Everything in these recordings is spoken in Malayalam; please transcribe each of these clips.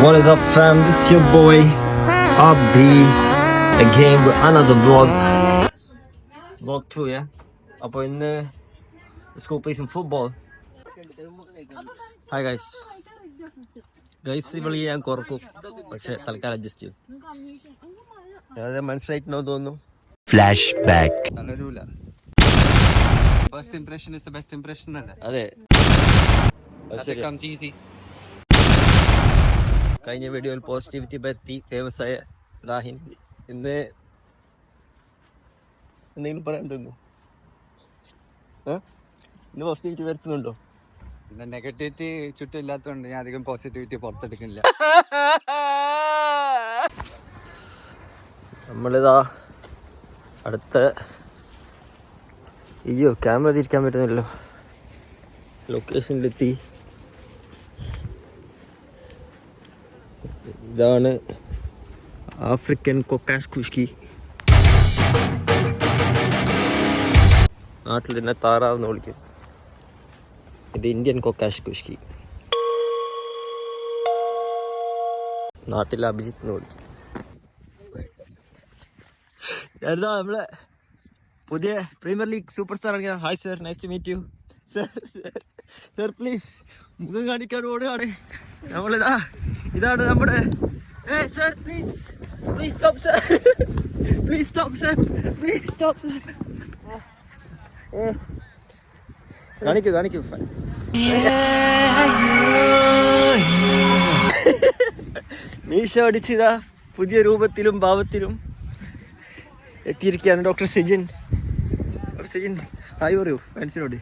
What is up, fam? This is your boy Abhi again with another vlog. Vlog 2, yeah? Up in let's go play some football. Hi guys. Guys, ഇവിടെ ഞാൻ കുറക്കും പക്ഷെ തൽക്കാലം അഡ്ജസ്റ്റ് ചെയ്യും. അത് മനസ്സിലായിട്ടുണ്ടോ തോന്നുന്നു. Flash back. First impression is the best impression അല്ലേ? അതെ. That comes easy. കഴിഞ്ഞ വീഡിയോയിൽ പോസിറ്റിവിറ്റി പറ്റി ഫേമസ് ആയ റാഹിൻ ഇന്ന് എന്തെങ്കിലും പറയാനുണ്ടോ? ഇന്ന് പോസിറ്റിവിറ്റി വരുത്തുന്നുണ്ടോ? പിന്നെ നെഗറ്റിവിറ്റി ചുറ്റും ഇല്ലാത്തതുകൊണ്ട് ഞാൻ അധികം പോസിറ്റിവിറ്റി പുറത്തെടുക്കുന്നില്ല. നമ്മളിതാ അടുത്ത അയ്യോ ക്യാമറ തിരിക്കാൻ പറ്റുന്നില്ലല്ലോ, ലൊക്കേഷനിലെത്തി. ഇതാണ് ആഫ്രിക്കൻ കൊക്കാഷ് കുഷ്കി. നാട്ടിൽ തന്നെ താറാവെന്ന് വിളിക്കും. ഇത് ഇന്ത്യൻ കൊക്കാഷ് കുഷ്കി. നാട്ടിൽ അഭിജിത്ത് എന്ന് വിളിക്കും. എന്താ നമ്മളെ പുതിയ പ്രീമിയർ ലീഗ് സൂപ്പർ സ്റ്റാർ ആണ്. Hi sir, nice to meet you. Sir please മുഖം കാണിക്കാൻ ഓടുകയാണ്. നമ്മളിതാ ഇതാണ് നമ്മുടെ sir please please stop sir, please stop sir, please stop sir. കാണിക്കൂ കാണിക്കൂ. മീശ അടിച്ചിതാ പുതിയ രൂപത്തിലും ഭാവത്തിലും എത്തിയിരിക്കുകയാണ് doctor Sijin. Doctor Sijin hi പറയൂ ഫാൻസിനോട്.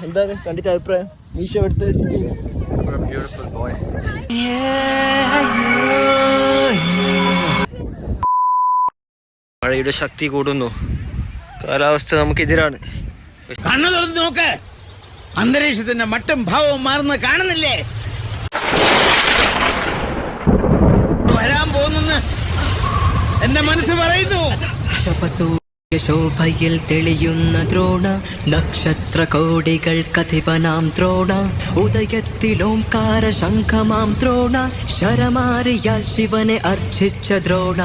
എന്താണ് കണ്ടിട്ട് അഭിപ്രായം? മീശ എടുത്ത് സിജിൻ മഴയുടെ ശക്തി കൂടുന്നു. കാലാവസ്ഥ നമുക്കെതിരാണ്. കണ്ണു തുറന്ന് നോക്ക്, അന്തരീക്ഷത്തിന്റെ മട്ടും ഭാവവും മാറുന്ന കാണുന്നില്ലേ? വരാൻ പോകുന്നെന്ന് എന്റെ മനസ്സ് പറയുന്നു. ശോഭയിൽ തെളിയുന്ന ദ്രോണ, നക്ഷത്ര കോടികൾ കഥിപനാം ദ്രോണ, ഉദയത്തിലോംകാര ശംഖമാം ദ്രോണ, ശരമാരിയാൽ ശിവനെ അർച്ചിച്ച ദ്രോണ.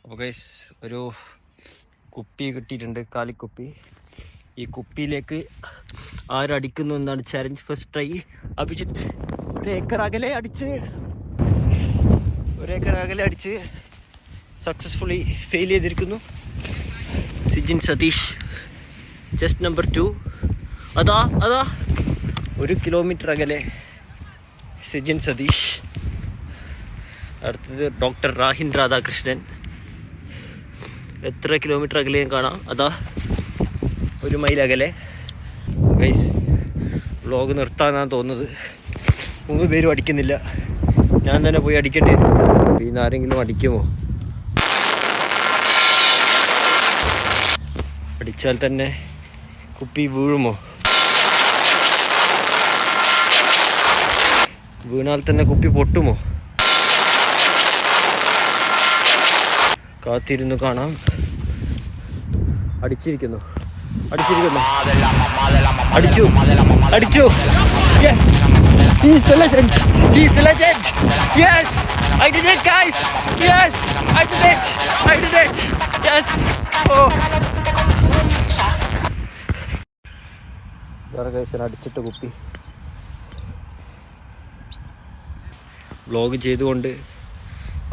അപ്പോൾ ഗൈസ് ഒരു കുപ്പി കിട്ടിയിട്ടുണ്ട്, കാലിക്കുപ്പി. ഈ കുപ്പിയിലേക്ക് ആരടിക്കുന്നു എന്നാണ് ചാലഞ്ച്. ഫസ്റ്റ് ട്രൈ അഭിജിത്ത് ഒരേക്കർ അകലെ അടിച്ച് സക്സസ്ഫുള്ളി ഫെയിൽ ചെയ്തിരിക്കുന്നു. സിജിൻ സതീഷ് ജസ്റ്റ് നമ്പർ 2. അതാ 1 കിലോമീറ്റർ അകലെ സിജിൻ സതീഷ്. അടുത്തത് ഡോക്ടർ റാഹിൻ രാധാകൃഷ്ണൻ. എത്ര കിലോമീറ്റർ അകലെയും കാണാം. അതാ 1 മൈൽ അകലെ. ഗൈസ് വ്ലോഗ് നിർത്താനാണ് തോന്നുന്നത്. 3 പേരും അടിക്കുന്നില്ല, ഞാൻ തന്നെ പോയി അടിക്കേണ്ടി വരും. പിന്നെ ആരെങ്കിലും അടിക്കുമോ? അടിച്ചാൽ തന്നെ കുപ്പി വീഴുമോ? വീണാൽ തന്നെ കുപ്പി പൊട്ടുമോ? കാത്തിരുന്നു കാണാം. അടിച്ചു. Yes, he's the legend. Yes, I did it, guys. Yes, I did it. Yes. Oh. അടിച്ചിട്ട് കുപ്പി. വ്ലോഗ് ചെയ്തുകൊണ്ട്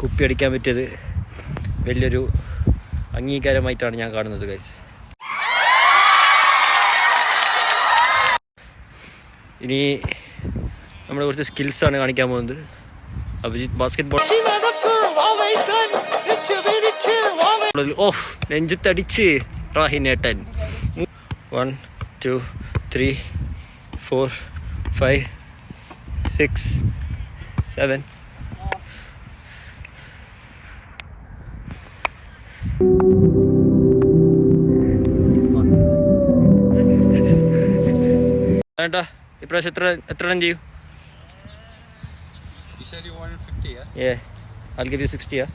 കുപ്പി അടിക്കാൻ പറ്റിയത് വലിയൊരു അംഗീകാരമായിട്ടാണ് ഞാൻ കാണുന്നത് ഗൈസ്. ഇനി നമ്മുടെ കുറച്ച് സ്കിൽസാണ് കാണിക്കാൻ പോകുന്നത്. അഭിജിത്ത് ബാസ്കറ്റ് ബോൾ ഓഫ് നെഞ്ചത്തടിച്ച് റാഹിനേട്ടൻ. 1 2 3 4 5 6 7. ഇപ്രാവശ്യം എത്ര റൺ ചെയ്യും? You said you wanted 50, yeah? Yeah, I'll give you 60, yeah?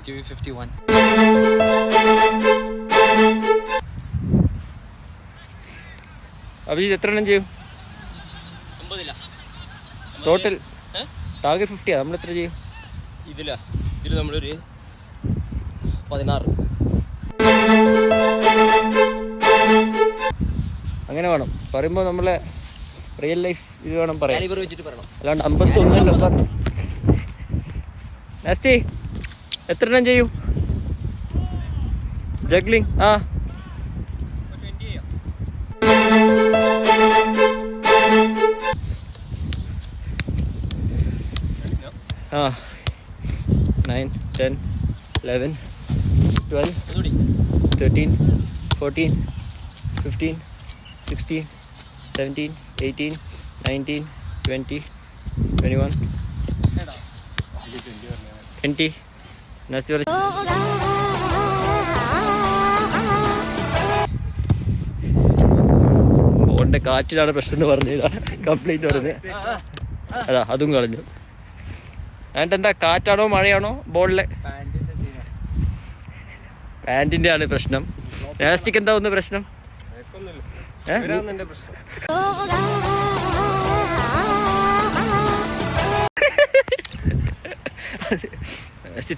Give you 51. Abhijith എത്ര എണ്ണം ചെയ്യും? ടോട്ടൽ ടാർഗറ്റ് 50 നമ്മൾ എത്ര ചെയ്യും? ഇതിൽ നമ്മളൊരു 16. അങ്ങനെ വേണം പറയുമ്പോൾ നമ്മളെ റിയൽ ലൈഫ് ഇത് വേണം പറയാൻ, വെച്ചിട്ട് പറയണം. അല്ലാണ്ട് 51 പറഞ്ഞു. നെക്സ്റ്റ് എത്ര എണ്ണം ചെയ്യും ജഗ്ലിംഗ്? ആ ആ 9, 10, 11, 12, 13, 14, 15, 16, 17, 18, 19, 20, 21, 20. ബോളിന്റെ കാറ്റിലാണ് പ്രശ്നം എന്ന് പറഞ്ഞത്, കംപ്ലീറ്റ് പറഞ്ഞത്. അതാ അതും കളഞ്ഞു. എന്നിട്ട് എന്താ, കാറ്റാണോ മഴയാണോ ബോളിലെ? പാൻറ്റിന്റെ ആണ് പ്രശ്നം. നാസ്റ്റിക്ക് എന്താ ഒന്ന് പ്രശ്നം?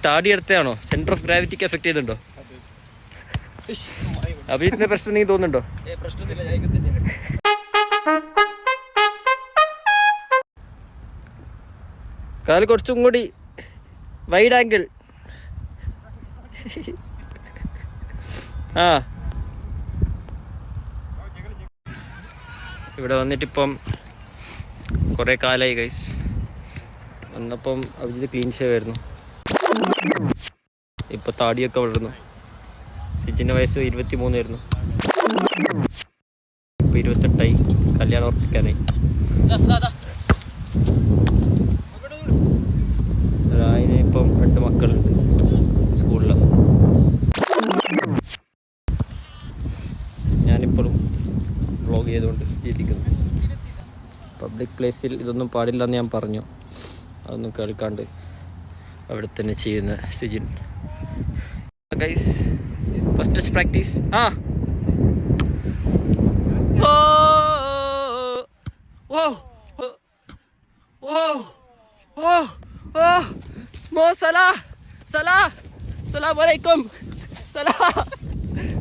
താടി എടുത്താണോ? സെന്റർ ഓഫ് ഗ്രാവിറ്റിക്ക് എഫക്ട് ചെയ്തിട്ടുണ്ടോ? അഭിജിത്തിന്റെ പ്രശ്നം നീ തോന്നുന്നുണ്ടോ? കാല് കുറച്ചും കൂടി വൈഡ് ആംഗിൾ. ആ ഇവിടെ വന്നിട്ടിപ്പം കുറേ കാലമായി ഗൈസ്. വന്നപ്പം അഭിജിത്ത് ക്ലീൻ ഷേവ് ആയിരുന്നു, ഇപ്പോൾ താടിയൊക്കെ വളർന്നു. സിജിൻ്റെ വയസ്സ് 23 ആയിരുന്നു, ഇപ്പോൾ 28ആയി. കല്യാണം ഉറപ്പിക്കാനായി. അതിന് ഇപ്പം 2 മക്കളുണ്ട് സ്കൂളിൽ. ഞാനിപ്പോഴും വ്ളോഗ് ചെയ്തുകൊണ്ട് ഇരിക്കുന്നു. പബ്ലിക് പ്ലേസിൽ ഇതൊന്നും പാടില്ലെന്ന് ഞാൻ പറഞ്ഞു, അതൊന്നും കേൾക്കാണ്ട് അവിടെ തന്നെ ചെയ്യുന്ന Sijin. Guys first touch practice. ആ ഓ ഓ ഓ ഓ ഓ മോ സലാ സലാ സലാം അലൈക്കും സലാ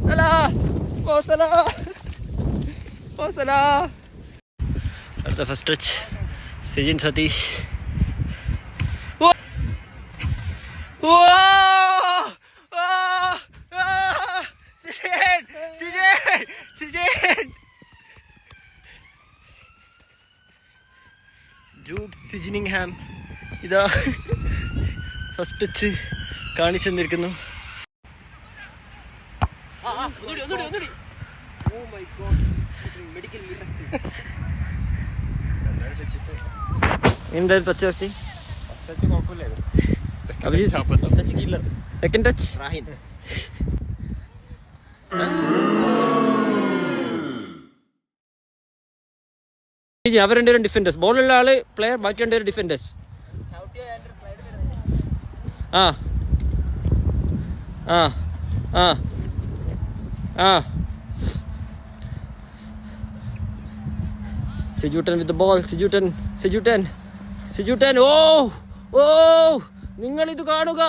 സലാ മോ സലാ മോ സലാ. അടുത്ത ഫസ്റ്റ് ടച്ച് സിജിൻ സതീഷ്. ജൂഡ് സിജനിങ്ഹാം ഇതാ ഫസ്റ്റ് ടച്ച് കാണിച്ചു തന്നിരിക്കുന്നു. എന്തായാലും ടച്ച് ഫസ്റ്റ് സെക്കൻഡ് ടച്ച് അവർ 2 പേരും ഡിഫൻഡേഴ്സ്. ബോളുള്ള ആള് പ്ലെയർ, ബാക്കി 2 പേരും ഡിഫൻഡേഴ്സ്. ആ ആ ആ ആ സിജുട്ടൻ വിത്ത് ബോൾ. സിജുട്ടൻ ഓ ഓ നിങ്ങളിത് കാണുക,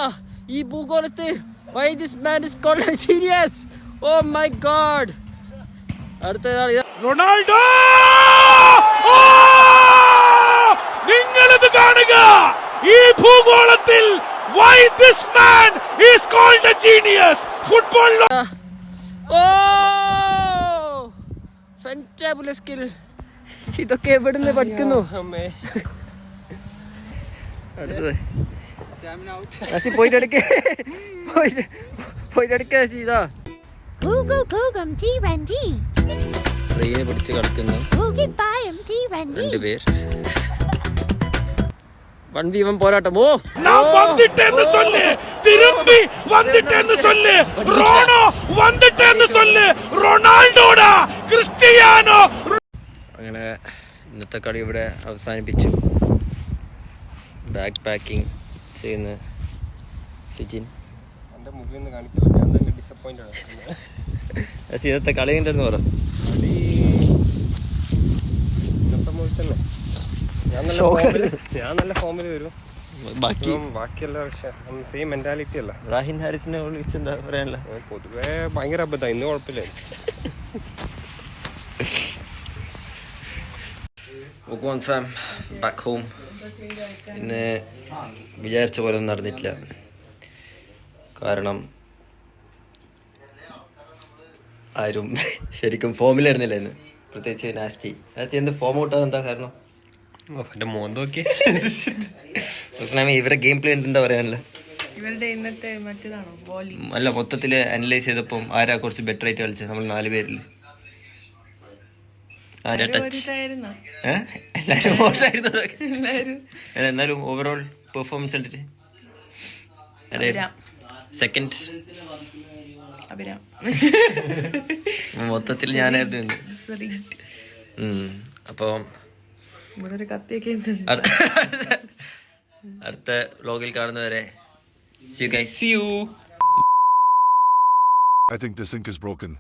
ഈ ഭൂഗോളത്ത്. why this man is called a genius. oh my god. അടുത്തതാണ് റൊണാൾഡോ. നിങ്ങളിത് കാണുക, ഈ ഭൂഗോളത്തിൽ why this man is called a genius. Football oh fantabulous skill. ഇതൊക്കെ എവിടുന്ന് പഠിക്കുന്നു? അടുത്തത് പോയിട്ട് എടുക്ക ചെയ്താ ട്രെയിനെ പിടിച്ച് കളിക്കുന്നു 2 പേർ. 1v1 പോരാട്ടം. ഓ வந்துட்டேன்னு சொல்லு, திரும்பி வந்துட்டேன்னு சொல்லு, ரோனோ வந்துட்டேன்னு சொல்லு, റൊണാൾഡോടാ, ക്രിസ്റ്റിയാനോ. അങ്ങനെ ഇന്നത്തെ കളി ഇവിടെ അവസാനിപ്പിച്ചു. ബാഗ് പാക്കിംഗ് ചെയ്യുന്ന സിജിൻ. എൻ്റെ മുഖിൽ നിന്ന് കാണിക്കില്ല, ഞാൻ തന്നെ ഡിസപ്പോയിൻറ്റഡ് ആണ്. ഇന്നത്തെ കളി ഉണ്ടെന്ന് പറ. കളി ഇന്നത്തെ മുകളിൽ തന്നെ ഞാൻ നല്ല ഫോമിൽ വരും. ബാക്കിയെല്ലാം പക്ഷേ സെയിം മെന്റാലിറ്റി അല്ല. റാഹിൻ ഹാരിസിനെ വിളിച്ച് എന്താ പറയാനുള്ള? പൊതുവേ ഭയങ്കര അബദ്ധം. ഇന്ന് കുഴപ്പമില്ല. Farm back home. ഇന്ന് വിചാരിച്ച പോലെ ഒന്നും നടന്നിട്ടില്ല. കാരണം ആരും ശരിക്കും ഫോമിലായിരുന്നില്ല ഇന്ന്, പ്രത്യേകിച്ച് നാസ്റ്റി. എന്ത് ഫോം ഔട്ടാകും? എന്താ കാരണം? എൻ്റെ മോന്തോക്കെ ഇവരെ ഗെയിം പ്ലേ എന്താ പറയാനുള്ള? ഇവരുടെ ഇന്നത്തെ മറ്റേതാണോ ബോളിംഗ്? അല്ല, മൊത്തത്തിൽ അനലൈസ് ചെയ്തപ്പം ആരാ കുറച്ച് ബെറ്റർ ആയിട്ട് കളിച്ചത്? നമ്മൾ 4 പേരിൽ ആരാ ടച്ച്? എല്ലാവരും മോശമായിരുന്നു. എന്നാലും ഓവറോൾ പെർഫോമൻസ് കണ്ടിട്ട് സെക്കൻഡ് മൊത്തത്തിൽ ഞാനായിരുന്നു. അപ്പോൾ അടുത്ത വ്ലോഗിൽ കാണുന്നവരെ see you guys. I think the sink is broken.